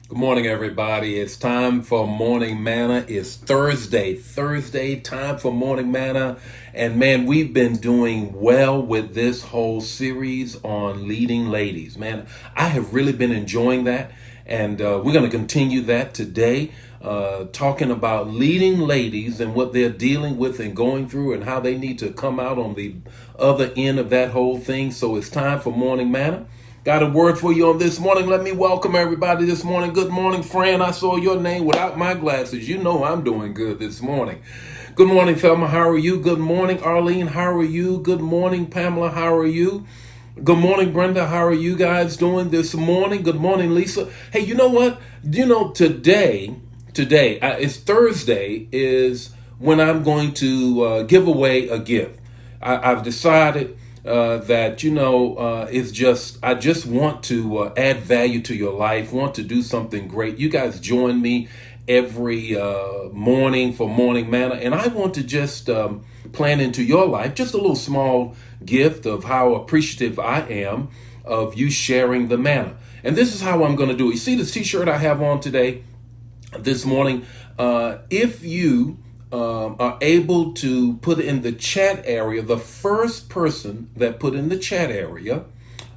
Good morning, everybody. It's time for Morning Manna. It's Thursday. Time for Morning Manna. And man, we've been doing well with this whole series on leading ladies. Man, I have really been enjoying that. And we're going to continue that today, talking about leading ladies and what they're dealing with and going through and how they need to come out on the other end of that whole thing. So it's time for Morning Manna. Got a word for you on this morning. Let me welcome everybody this morning. Good morning, friend. I saw your name without my glasses. You know I'm doing good this morning. Good morning, Thelma. How are you? Good morning, Arlene. How are you? Good morning, Pamela. How are you? Good morning, Brenda. How are you guys doing this morning? Good morning, Lisa. Hey, you know what? Today, it's Thursday, is when I'm going to give away a gift. I've decided that it's just I just want to add value to your life, want to do something great. You guys join me every morning for Morning Manna, and I want to just plan into your life just a little small gift of how appreciative I am of you sharing the manna. And this is how I'm going to do it. You see this t-shirt I have on today, this morning? If you are able to put in the chat area, the first person that put in the chat area,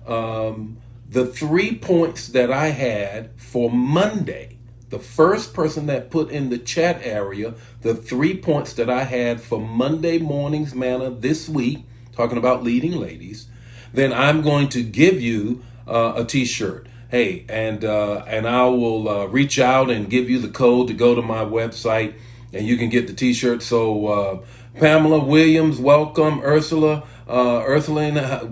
the 3 points that I had for Monday, the first person that put in the chat area, the 3 points that I had for Monday morning's manna this week, talking about leading ladies, then I'm going to give you a t-shirt. Hey, and I will reach out and give you the code to go to my website and you can get the t-shirt. So Pamela Williams, welcome. Ursuline,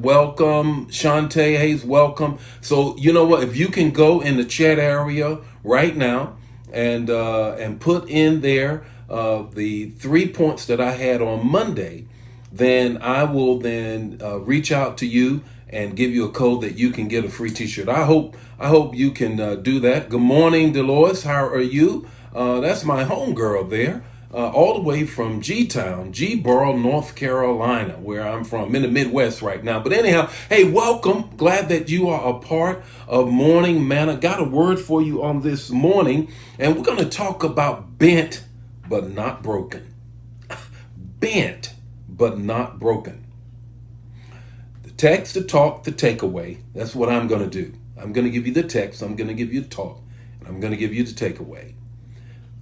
welcome. Shantae Hayes, welcome. So you know what? If you can go in the chat area right now and put in there the 3 points that I had on Monday, then I will then reach out to you and give you a code that you can get a free t-shirt. I hope you can do that. Good morning, Dolores. How are you? That's my homegirl there, all the way from G-Town, G-Boro, North Carolina, where I'm from. I'm in the Midwest right now. But anyhow, hey, welcome. Glad that you are a part of Morning Manna. Got a word for you on this morning, and we're going to talk about bent but not broken. Bent but not broken. The text, the talk, the takeaway. That's what I'm going to do. I'm going to give you the text, I'm going to give you the talk, and I'm going to give you the takeaway.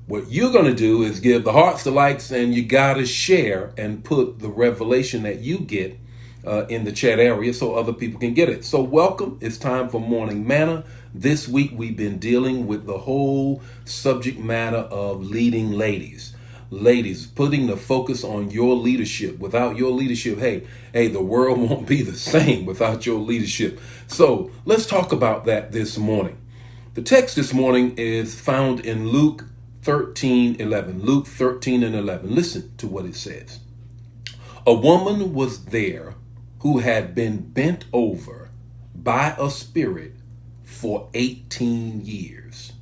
What you're going to do is give the hearts, the likes, and you got to share and put the revelation that you get in the chat area so other people can get it. So welcome. It's time for Morning Manna. This week we've been dealing with the whole subject matter of leading ladies. Ladies, putting the focus on your leadership. Without your leadership, hey, the world won't be the same without your leadership. So let's talk about that this morning. The text this morning is found in Luke 13:11. Luke 13:11. Listen to what it says. A woman was there who had been bent over by a spirit for 18 years.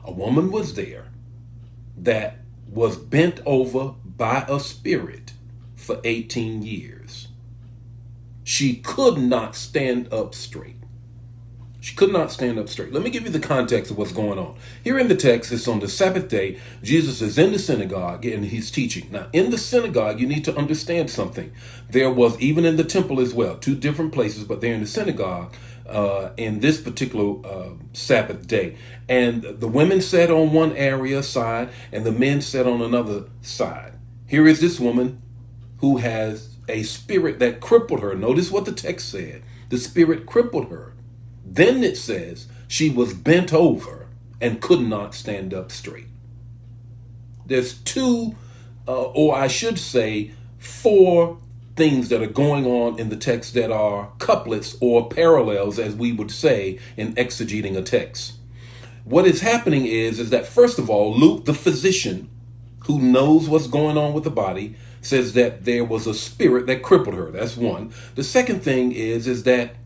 A woman was there that was bent over by a spirit for 18 years. She could not stand up straight. She could not stand up straight. Let me give you the context of what's going on. Here in the text, it's on the Sabbath day. Jesus is in the synagogue and he's teaching. Now, in the synagogue, you need to understand something. There was, even in the temple as well, two different places, but they're in the synagogue in this particular Sabbath day. And the women sat on one area side and the men sat on another side. Here is this woman who has a spirit that crippled her. Notice what the text said. The spirit crippled her. Then it says she was bent over and could not stand up straight. There's two, or I should say, four things that are going on in the text that are couplets or parallels, as we would say in exegeting a text. What is happening is that, first of all, Luke, the physician who knows what's going on with the body, says that there was a spirit that crippled her. That's one. The second thing is that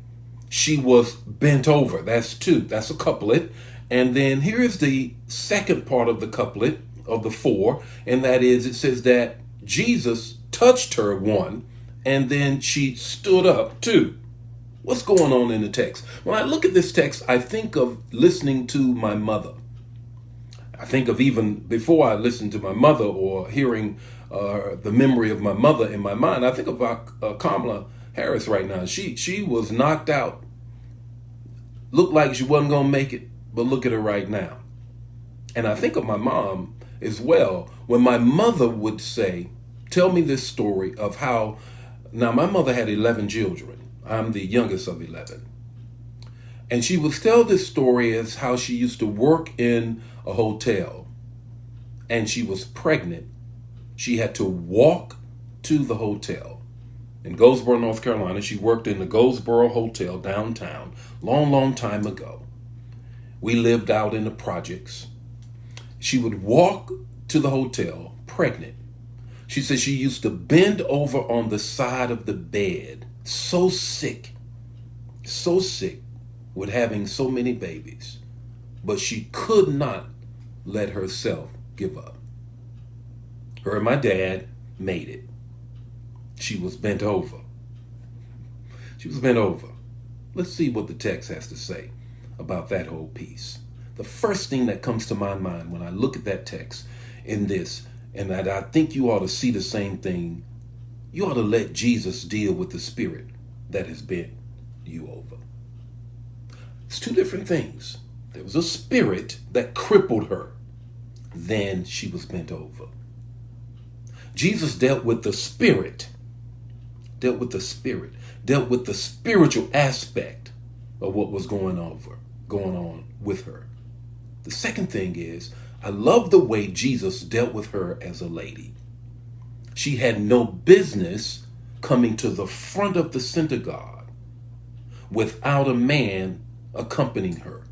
she was bent over. That's two. That's a couplet. And then here is the second part of the couplet of the four, and that is, it says that Jesus touched her, one, and then she stood up, two. What's going on in the text? When I look at this text, I think of listening to my mother. I think of even before I listened to my mother or hearing the memory of my mother in my mind, I think of Kamala Harris right now. She was knocked out. Looked like she wasn't going to make it, but look at her right now. And I think of my mom as well, when my mother would say, tell me this story of how, now my mother had 11 children. I'm the youngest of 11. And she would tell this story as how she used to work in a hotel and she was pregnant. She had to walk to the hotel in Goldsboro, North Carolina. She worked in the Goldsboro Hotel downtown, long time ago. We lived out in the projects. She would walk to the hotel pregnant. She said she used to bend over on the side of the bed, so sick with having so many babies, but she could not let herself give up. Her and my dad made it. She was bent over. Let's see what the text has to say about that whole piece. The first thing that comes to my mind when I look at that text in this, and that I think you ought to see the same thing, you ought to let Jesus deal with the spirit that has bent you over. It's two different things. There was a spirit that crippled her. Then she was bent over. Jesus dealt with the spirit, dealt with the spiritual aspect of what was going on with her. The second thing is, I love the way Jesus dealt with her as a lady. She had no business coming to the front of the synagogue without a man accompanying her.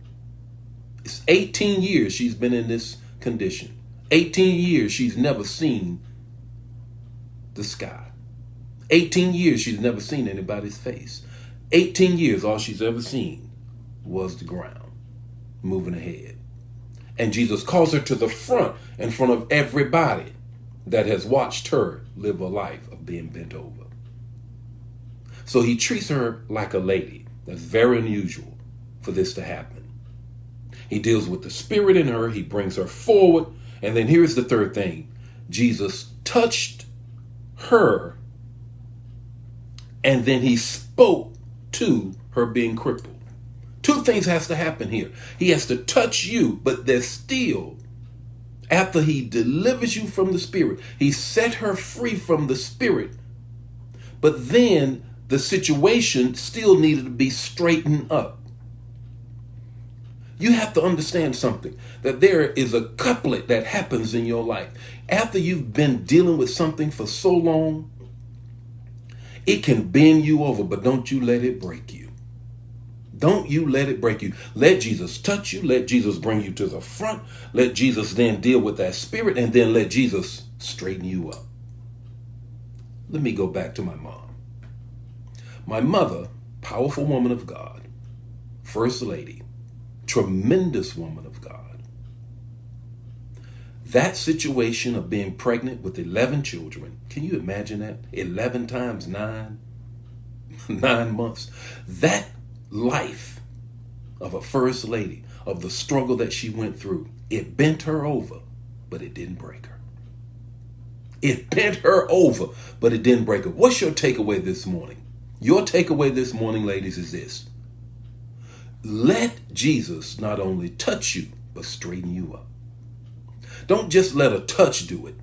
It's 18 years she's been in this condition. 18 years she's never seen the sky. 18 years she's never seen anybody's face. 18 years all she's ever seen was the ground moving ahead. And Jesus calls her to the front in front of everybody that has watched her live a life of being bent over. So he treats her like a lady. That's very unusual for this to happen. He deals with the spirit in her. He brings her forward. And then here's the third thing. Jesus touched her, and then he spoke to her being crippled. Two things has to happen here. He has to touch you, but there's still, after he delivers you from the spirit, he set her free from the spirit, but then the situation still needed to be straightened up. You have to understand something, that there is a couplet that happens in your life. After you've been dealing with something for so long, it can bend you over, but don't you let it break you. Don't you let it break you. Let Jesus touch you. Let Jesus bring you to the front. Let Jesus then deal with that spirit, and then let Jesus straighten you up. Let me go back to my mom. My mother, powerful woman of God, first lady, tremendous woman of God. That situation of being pregnant with 11 children, can you imagine that? 11 times 9 months. That life of a first lady, of the struggle that she went through, it bent her over, but it didn't break her. It bent her over, but it didn't break her. What's your takeaway this morning? Your takeaway this morning, ladies, is this. Let Jesus not only touch you, but straighten you up. Don't just let a touch do it.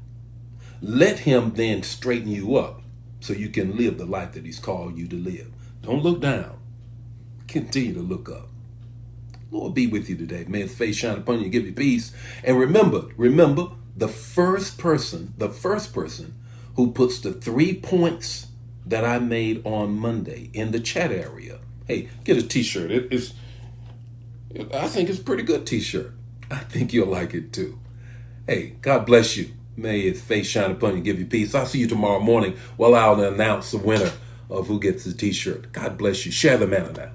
Let him then straighten you up so you can live the life that he's called you to live. Don't look down. Continue to look up. Lord be with you today. May his face shine upon you and give you peace. And remember, the first person who puts the 3 points that I made on Monday in the chat area, hey, get a t-shirt. I think it's a pretty good t-shirt. I think you'll like it too. Hey, God bless you. May his face shine upon you and give you peace. I'll see you tomorrow morning while I'll announce the winner of who gets the t-shirt. God bless you. Share the manna now.